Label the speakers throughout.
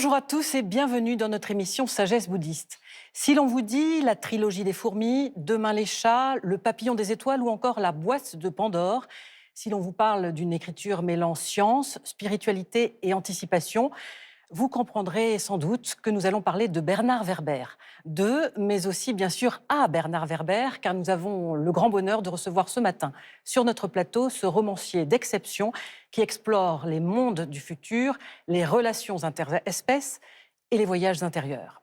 Speaker 1: Bonjour à tous et bienvenue dans notre émission Sagesse bouddhiste. Si l'on vous dit la trilogie des fourmis, Demain les chats, Le papillon des étoiles ou encore La boîte de Pandore, si l'on vous parle d'une écriture mêlant science, spiritualité et anticipation, vous comprendrez sans doute que nous allons parler de Bernard Werber. Mais aussi bien sûr à Bernard Werber, car nous avons le grand bonheur de recevoir ce matin sur notre plateau ce romancier d'exception qui explore les mondes du futur, les relations interespèces et les voyages intérieurs.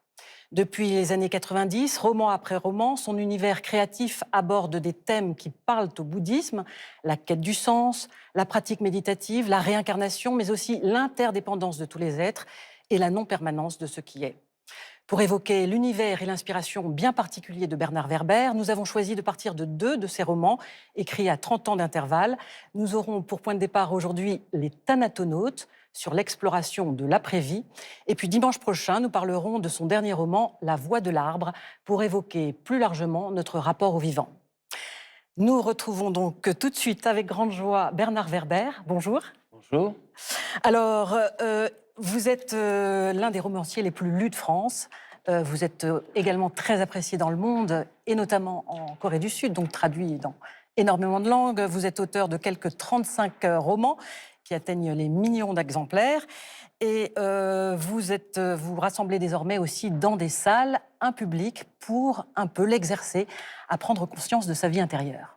Speaker 1: Depuis les années 90, roman après roman, son univers créatif aborde des thèmes qui parlent au bouddhisme, la quête du sens, la pratique méditative, la réincarnation, mais aussi l'interdépendance de tous les êtres et la non-permanence de ce qui est. Pour évoquer l'univers et l'inspiration bien particuliers de Bernard Werber, nous avons choisi de partir de deux de ses romans, écrits à 30 ans d'intervalle. Nous aurons pour point de départ aujourd'hui Les Thanatonautes, sur l'exploration de l'après-vie. Et puis dimanche prochain, nous parlerons de son dernier roman, La Voix de l'arbre, pour évoquer plus largement notre rapport au vivant. Nous retrouvons donc tout de suite avec grande joie Bernard Werber. Bonjour.
Speaker 2: Bonjour.
Speaker 1: Alors, vous êtes l'un des romanciers les plus lus de France. Vous êtes également très apprécié dans le monde, et notamment en Corée du Sud, donc traduit dans énormément de langues. Vous êtes auteur de quelques 35 romans qui atteignent les millions d'exemplaires. Et vous rassemblez désormais aussi dans des salles un public pour un peu l'exercer, à prendre conscience de sa vie intérieure.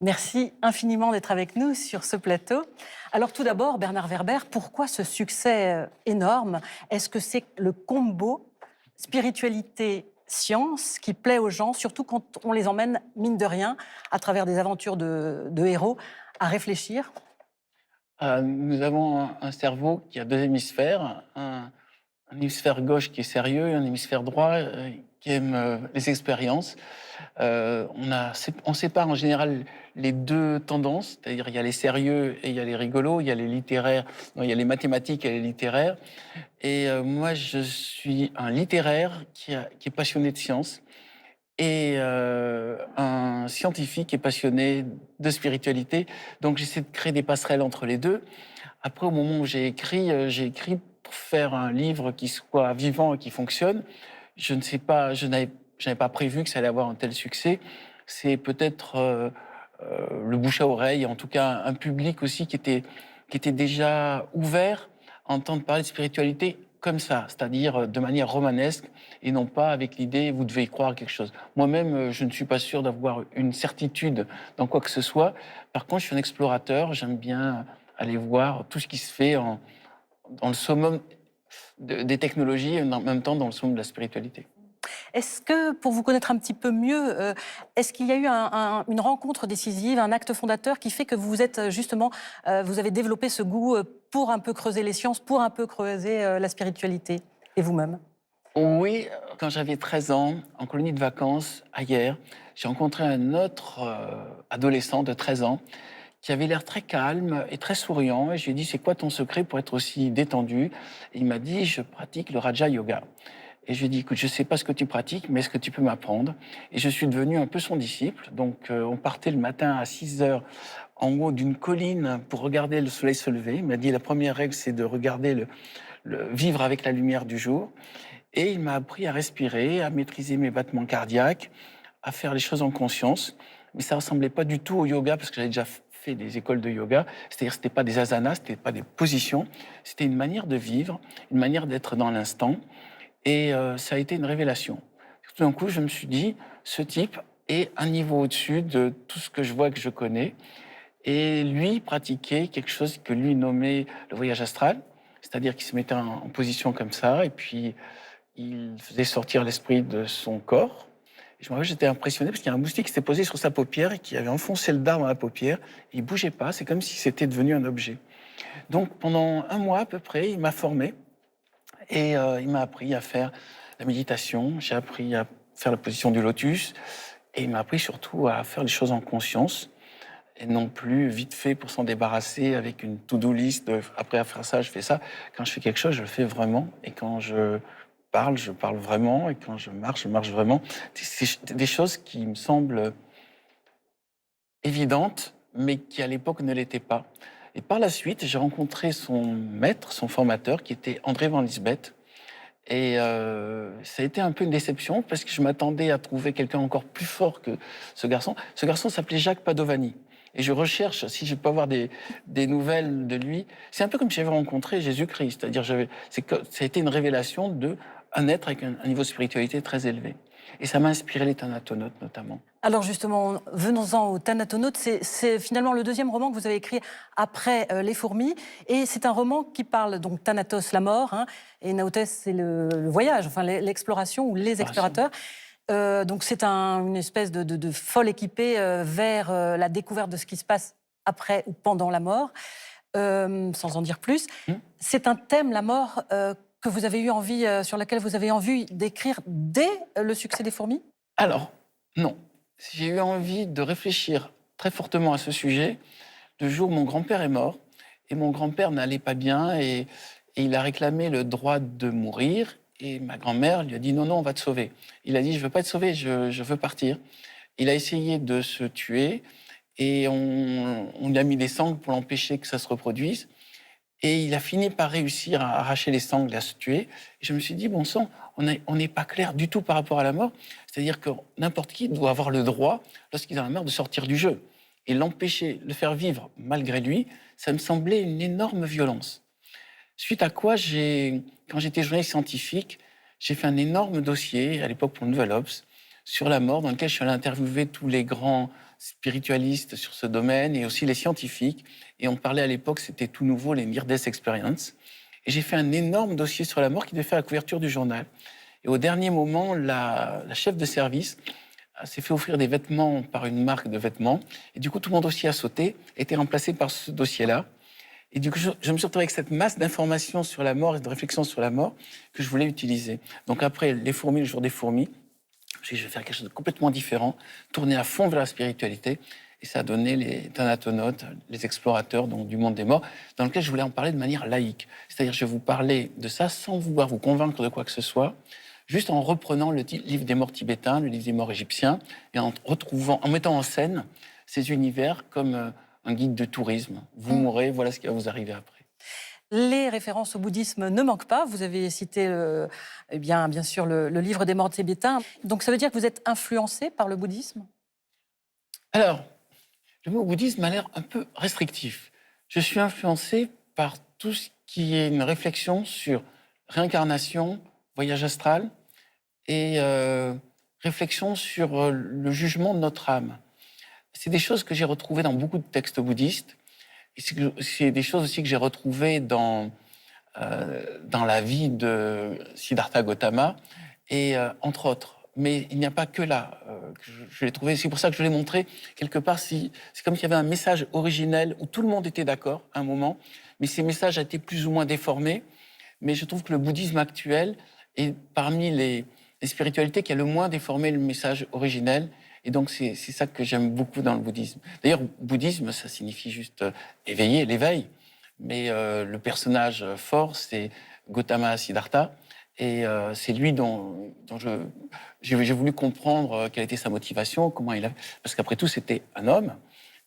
Speaker 1: Merci infiniment d'être avec nous sur ce plateau. Alors tout d'abord, Bernard Werber, pourquoi ce succès énorme? Est-ce que c'est le combo spiritualité-science qui plaît aux gens, surtout quand on les emmène, mine de rien, à travers des aventures de héros, à réfléchir?
Speaker 2: Nous avons un cerveau qui a deux hémisphères, un hémisphère gauche qui est sérieux et un hémisphère droit qui aime les expériences. On sépare en général les deux tendances, c'est-à-dire il y a les sérieux et il y a les rigolos, il y a les littéraires, non, il y a les mathématiques et les littéraires. Et moi, je suis un littéraire qui est passionné de science et un scientifique qui est passionné de spiritualité. Donc j'essaie de créer des passerelles entre les deux. Après, au moment où j'ai écrit pour faire un livre qui soit vivant et qui fonctionne. Je ne sais pas, je n'avais pas prévu que ça allait avoir un tel succès. C'est peut-être le bouche à oreille, en tout cas un public aussi qui était déjà ouvert à entendre parler de spiritualité comme ça, c'est-à-dire de manière romanesque et non pas avec l'idée vous devez y croire à quelque chose. Moi-même, je ne suis pas sûr d'avoir une certitude dans quoi que ce soit. Par contre, je suis un explorateur, j'aime bien aller voir tout ce qui se fait dans le summum des technologies et en même temps dans le summum de la spiritualité.
Speaker 1: Est-ce que, pour vous connaître un petit peu mieux, est-ce qu'il y a eu une rencontre décisive, un acte fondateur qui fait que vous êtes justement, vous avez développé ce goût pour un peu creuser les sciences, pour un peu creuser la spiritualité, et vous-même?
Speaker 2: Oui, quand j'avais 13 ans, en colonie de vacances, à Hyères, j'ai rencontré un autre adolescent de 13 ans qui avait l'air très calme et très souriant. Et je lui ai dit, c'est quoi ton secret pour être aussi détendu? Et il m'a dit, je pratique le Raja Yoga. Et je lui ai dit, écoute, je ne sais pas ce que tu pratiques, mais est-ce que tu peux m'apprendre? Et je suis devenu un peu son disciple. Donc, on partait le matin à 6 heures en haut d'une colline pour regarder le soleil se lever. Il m'a dit, la première règle, c'est de regarder vivre avec la lumière du jour. Et il m'a appris à respirer, à maîtriser mes battements cardiaques, à faire les choses en conscience. Mais ça ressemblait pas du tout au yoga, parce que j'avais déjà fait des écoles de yoga. C'est-à-dire, c'était pas des asanas, c'était pas des positions. C'était une manière de vivre, une manière d'être dans l'instant. Et ça a été une révélation. Tout d'un coup, je me suis dit, ce type est un niveau au-dessus de tout ce que je vois, que je connais. Et lui pratiquait quelque chose que lui nommait le voyage astral. C'est-à-dire qu'il se mettait en position comme ça, et puis il faisait sortir l'esprit de son corps. Et je me rappelle, j'étais impressionné parce qu'il y a un moustique qui s'était posé sur sa paupière et qui avait enfoncé le dard dans la paupière. Et il bougeait pas, c'est comme si c'était devenu un objet. Donc pendant un mois à peu près, il m'a formé et il m'a appris à faire la méditation. J'ai appris à faire la position du lotus et il m'a appris surtout à faire les choses en conscience et non plus vite fait pour s'en débarrasser avec une to-do list. Après à faire ça, je fais ça. Quand je fais quelque chose, je le fais vraiment. Et quand je parle vraiment. Et quand je marche vraiment. C'est des choses qui me semblent évidentes, mais qui à l'époque ne l'étaient pas. Et par la suite, j'ai rencontré son maître, son formateur, qui était André Van Lisbeth, Et ça a été un peu une déception parce que je m'attendais à trouver quelqu'un encore plus fort que ce garçon. Ce garçon s'appelait Jacques Padovani. Et je recherche si je peux avoir des nouvelles de lui. C'est un peu comme si j'avais rencontré Jésus-Christ. C'est-à-dire, ça a été une révélation d'un être avec un niveau de spiritualité très élevé. Et ça m'a inspiré les Thanatonautes, notamment.
Speaker 1: Alors justement, venons-en aux Thanatonautes. C'est finalement le deuxième roman que vous avez écrit après Les Fourmis. Et c'est un roman qui parle donc Thanatos, la mort, hein, et Nautes, c'est le voyage, enfin l'exploration ou les explorateurs. Donc c'est une espèce de folle équipée vers la découverte de ce qui se passe après ou pendant la mort, sans en dire plus. C'est un thème, la mort, que vous avez eu envie, sur lequel vous avez envie d'écrire dès le succès des Fourmis?
Speaker 2: Alors, non. J'ai eu envie de réfléchir très fortement à ce sujet le jour où mon grand-père est mort. Et mon grand-père n'allait pas bien et il a réclamé le droit de mourir. Et ma grand-mère lui a dit non, non, on va te sauver. Il a dit je ne veux pas être sauvé, je veux partir. Il a essayé de se tuer et on lui a mis des sangles pour l'empêcher que ça se reproduise. Et il a fini par réussir à arracher les sangles et à se tuer. Et je me suis dit, bon sang, on n'est pas clair du tout par rapport à la mort. C'est-à-dire que n'importe qui doit avoir le droit, lorsqu'il est dans la mort, de sortir du jeu. Et l'empêcher, le faire vivre malgré lui, ça me semblait une énorme violence. Suite à quoi, quand j'étais journaliste scientifique, j'ai fait un énorme dossier, à l'époque pour Nouvel Obs, sur la mort, dans lequel je suis allé interviewer tous les grands spiritualistes sur ce domaine et aussi les scientifiques. Et on parlait à l'époque, c'était tout nouveau, les Near-Death Experience. Et j'ai fait un énorme dossier sur la mort qui devait faire la couverture du journal. Et au dernier moment, la chef de service s'est fait offrir des vêtements par une marque de vêtements. Et du coup, tout mon dossier a sauté, a été remplacé par ce dossier-là. Et du coup, je me suis retrouvé avec cette masse d'informations sur la mort et de réflexions sur la mort que je voulais utiliser. Donc après Les Fourmis, le jour des fourmis, je vais faire quelque chose de complètement différent, tourner à fond vers la spiritualité. Et ça a donné les Thanatonautes, les explorateurs donc, du monde des morts, dans lequel je voulais en parler de manière laïque. C'est-à-dire, je vais vous parler de ça sans vouloir vous convaincre de quoi que ce soit, juste en reprenant le livre des morts tibétains, le livre des morts égyptiens, et en mettant en scène ces univers comme un guide de tourisme. Vous mourrez, voilà ce qui va vous arriver après.
Speaker 1: Les références au bouddhisme ne manquent pas. Vous avez cité, bien sûr, le livre des morts tibétains. Donc ça veut dire que vous êtes influencé par le bouddhisme?
Speaker 2: Alors, le mot bouddhisme a l'air un peu restrictif. Je suis influencé par tout ce qui est une réflexion sur réincarnation, voyage astral et réflexion sur le jugement de notre âme. C'est des choses que j'ai retrouvées dans beaucoup de textes bouddhistes. Et c'est des choses aussi que j'ai retrouvées dans la vie de Siddhartha Gautama, et entre autres. Mais il n'y a pas que là que je l'ai trouvé. C'est pour ça que je l'ai montré. Quelque part, c'est comme s'il y avait un message originel où tout le monde était d'accord à un moment, mais ces messages ont été plus ou moins déformés. Mais je trouve que le bouddhisme actuel est parmi les spiritualités qui a le moins déformé le message originel. Et donc, c'est ça que j'aime beaucoup dans le bouddhisme. D'ailleurs, bouddhisme, ça signifie juste éveiller, l'éveil. Mais le personnage fort, c'est Gautama Siddhartha. Et c'est lui dont j'ai voulu comprendre quelle était sa motivation, comment il a... Parce qu'après tout, c'était un homme.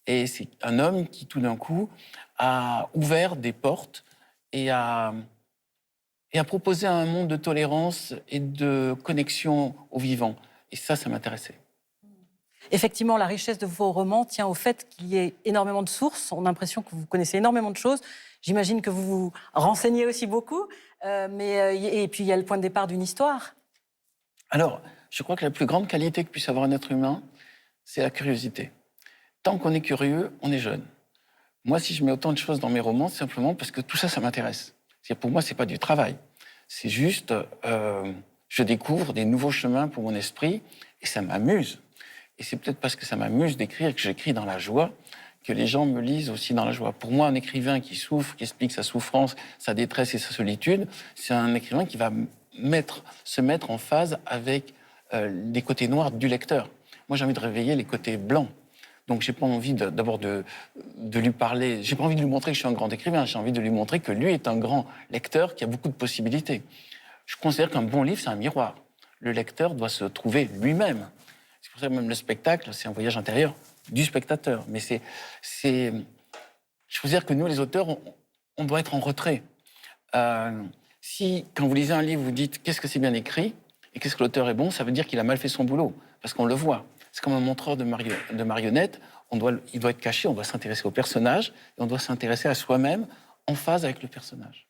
Speaker 2: Et c'est un homme qui, tout d'un coup, a ouvert des portes et a proposé un monde de tolérance et de connexion au vivant. Et ça m'intéressait.
Speaker 1: Effectivement, la richesse de vos romans tient au fait qu'il y ait énormément de sources. On a l'impression que vous connaissez énormément de choses. J'imagine que vous vous renseignez aussi beaucoup. Et puis, il y a le point de départ d'une histoire.
Speaker 2: Alors, je crois que la plus grande qualité que puisse avoir un être humain, c'est la curiosité. Tant qu'on est curieux, on est jeune. Moi, si je mets autant de choses dans mes romans, c'est simplement parce que tout ça, ça m'intéresse. Pour moi, c'est pas du travail. C'est juste, je découvre des nouveaux chemins pour mon esprit et ça m'amuse. Et c'est peut-être parce que ça m'amuse d'écrire et que j'écris dans la joie que les gens me lisent aussi dans la joie. Pour moi, un écrivain qui souffre, qui explique sa souffrance, sa détresse et sa solitude, c'est un écrivain qui va se mettre en phase avec les côtés noirs du lecteur. Moi, j'ai envie de réveiller les côtés blancs. Donc, j'ai pas envie d'abord de lui parler. J'ai pas envie de lui montrer que je suis un grand écrivain. J'ai envie de lui montrer que lui est un grand lecteur qui a beaucoup de possibilités. Je considère qu'un bon livre, c'est un miroir. Le lecteur doit se trouver lui-même. C'est pour ça que même le spectacle, c'est un voyage intérieur du spectateur. Mais je veux dire que nous, les auteurs, on doit être en retrait. Si, quand vous lisez un livre, vous dites qu'est-ce que c'est bien écrit et qu'est-ce que l'auteur est bon, ça veut dire qu'il a mal fait son boulot, parce qu'on le voit. C'est comme un montreur de marionnettes, il doit être caché, on doit s'intéresser au personnage, et on doit s'intéresser à soi-même en phase avec le personnage.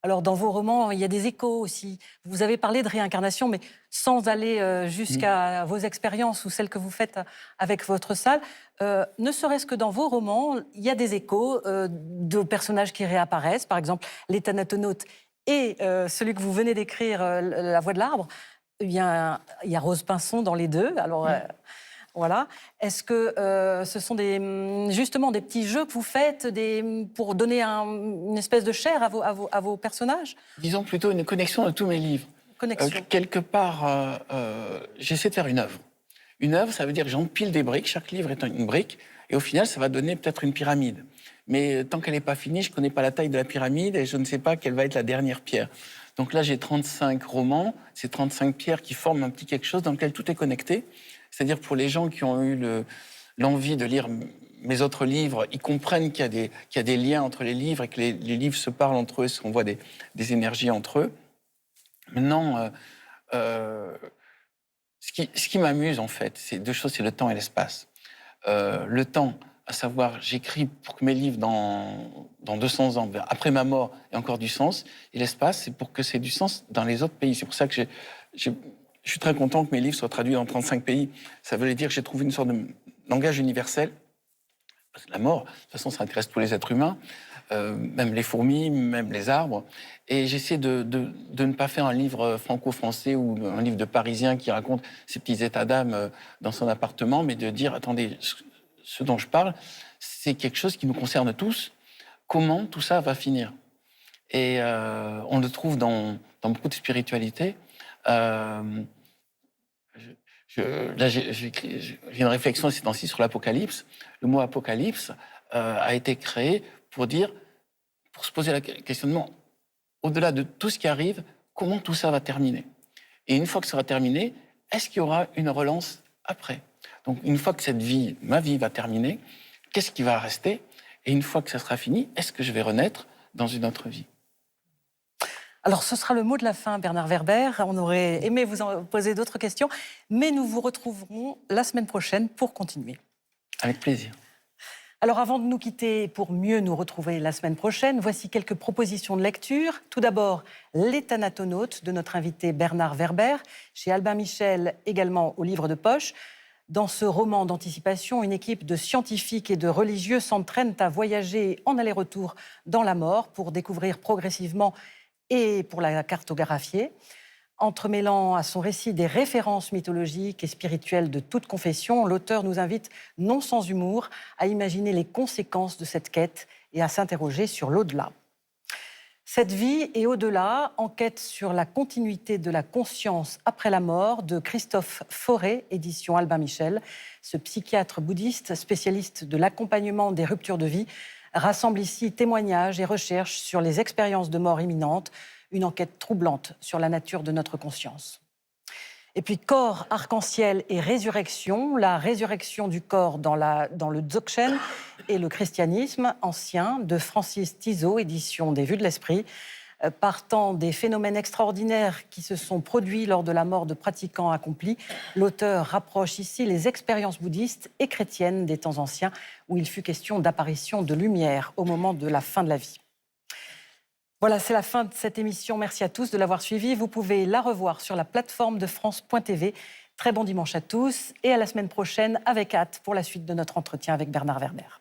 Speaker 1: Alors, dans vos romans, il y a des échos aussi. Vous avez parlé de réincarnation, mais sans aller jusqu'à vos expériences ou celles que vous faites avec votre salle. Ne serait-ce que dans vos romans, il y a des échos de personnages qui réapparaissent. Par exemple, les Thanatonautes et celui que vous venez d'écrire, La Voix de l'arbre. Il y a Rose Pinson dans les deux. Alors, voilà. Est-ce que ce sont justement des petits jeux que vous faites pour donner une espèce de chair à vos personnages?
Speaker 2: Disons plutôt une connexion de tous mes livres.
Speaker 1: Connexion.
Speaker 2: Quelque part, j'essaie de faire une œuvre. Une œuvre, ça veut dire que j'empile des briques, chaque livre est une brique, et au final, ça va donner peut-être une pyramide. Mais tant qu'elle n'est pas finie, je ne connais pas la taille de la pyramide et je ne sais pas quelle va être la dernière pierre. Donc là, j'ai 35 romans, c'est 35 pierres qui forment un petit quelque chose dans lequel tout est connecté. C'est-à-dire pour les gens qui ont eu l'envie de lire mes autres livres, ils comprennent qu'il y a des liens entre les livres et que les livres se parlent entre eux, qu'on voit des énergies entre eux. Maintenant, ce qui m'amuse, en fait, c'est deux choses, c'est le temps et l'espace. Le temps, à savoir, j'écris pour que mes livres, dans 200 ans, après ma mort, aient encore du sens. Et l'espace, c'est pour que c'est du sens dans les autres pays. C'est pour ça que je suis très content que mes livres soient traduits dans 35 pays. Ça veut dire que j'ai trouvé une sorte de langage universel. Parce que la mort, de toute façon, ça intéresse tous les êtres humains, même les fourmis, même les arbres. Et j'essaie de ne pas faire un livre franco-français ou un livre de Parisien qui raconte ses petits états d'âme dans son appartement, mais de dire, attendez, ce dont je parle, c'est quelque chose qui nous concerne tous. Comment tout ça va finir? Et on le trouve dans beaucoup de spiritualité. Là, j'ai une réflexion ces temps-ci sur l'Apocalypse. Le mot Apocalypse a été créé pour se poser le questionnement, au-delà de tout ce qui arrive, comment tout ça va terminer? Et une fois que ça va terminer, est-ce qu'il y aura une relance après? Donc, une fois que ma vie va terminer, qu'est-ce qui va rester? Et une fois que ça sera fini, est-ce que je vais renaître dans une autre vie?
Speaker 1: Alors, ce sera le mot de la fin, Bernard Werber. On aurait aimé vous en poser d'autres questions, mais nous vous retrouverons la semaine prochaine pour continuer.
Speaker 2: Avec plaisir.
Speaker 1: Alors, avant de nous quitter, pour mieux nous retrouver la semaine prochaine, voici quelques propositions de lecture. Tout d'abord, Les Thanatonautes de notre invité Bernard Werber, chez Albin Michel, également au livre de poche. Dans ce roman d'anticipation, une équipe de scientifiques et de religieux s'entraînent à voyager en aller-retour dans la mort pour découvrir progressivement et pour la cartographier. Entremêlant à son récit des références mythologiques et spirituelles de toute confession, l'auteur nous invite, non sans humour, à imaginer les conséquences de cette quête et à s'interroger sur l'au-delà. Cette vie et au-delà, enquête sur la continuité de la conscience après la mort de Christophe Fauré, édition Albin Michel. Ce psychiatre bouddhiste, spécialiste de l'accompagnement des ruptures de vie, rassemble ici témoignages et recherches sur les expériences de mort imminente, une enquête troublante sur la nature de notre conscience. Et puis corps, arc-en-ciel et résurrection, la résurrection du corps dans le Dzogchen et le christianisme ancien de Francis Tizot, édition des Vues de l'Esprit. Partant des phénomènes extraordinaires qui se sont produits lors de la mort de pratiquants accomplis, l'auteur rapproche ici les expériences bouddhistes et chrétiennes des temps anciens où il fut question d'apparition de lumière au moment de la fin de la vie. Voilà, c'est la fin de cette émission. Merci à tous de l'avoir suivie. Vous pouvez la revoir sur la plateforme de France.tv. Très bon dimanche à tous et à la semaine prochaine avec hâte pour la suite de notre entretien avec Bernard Werber.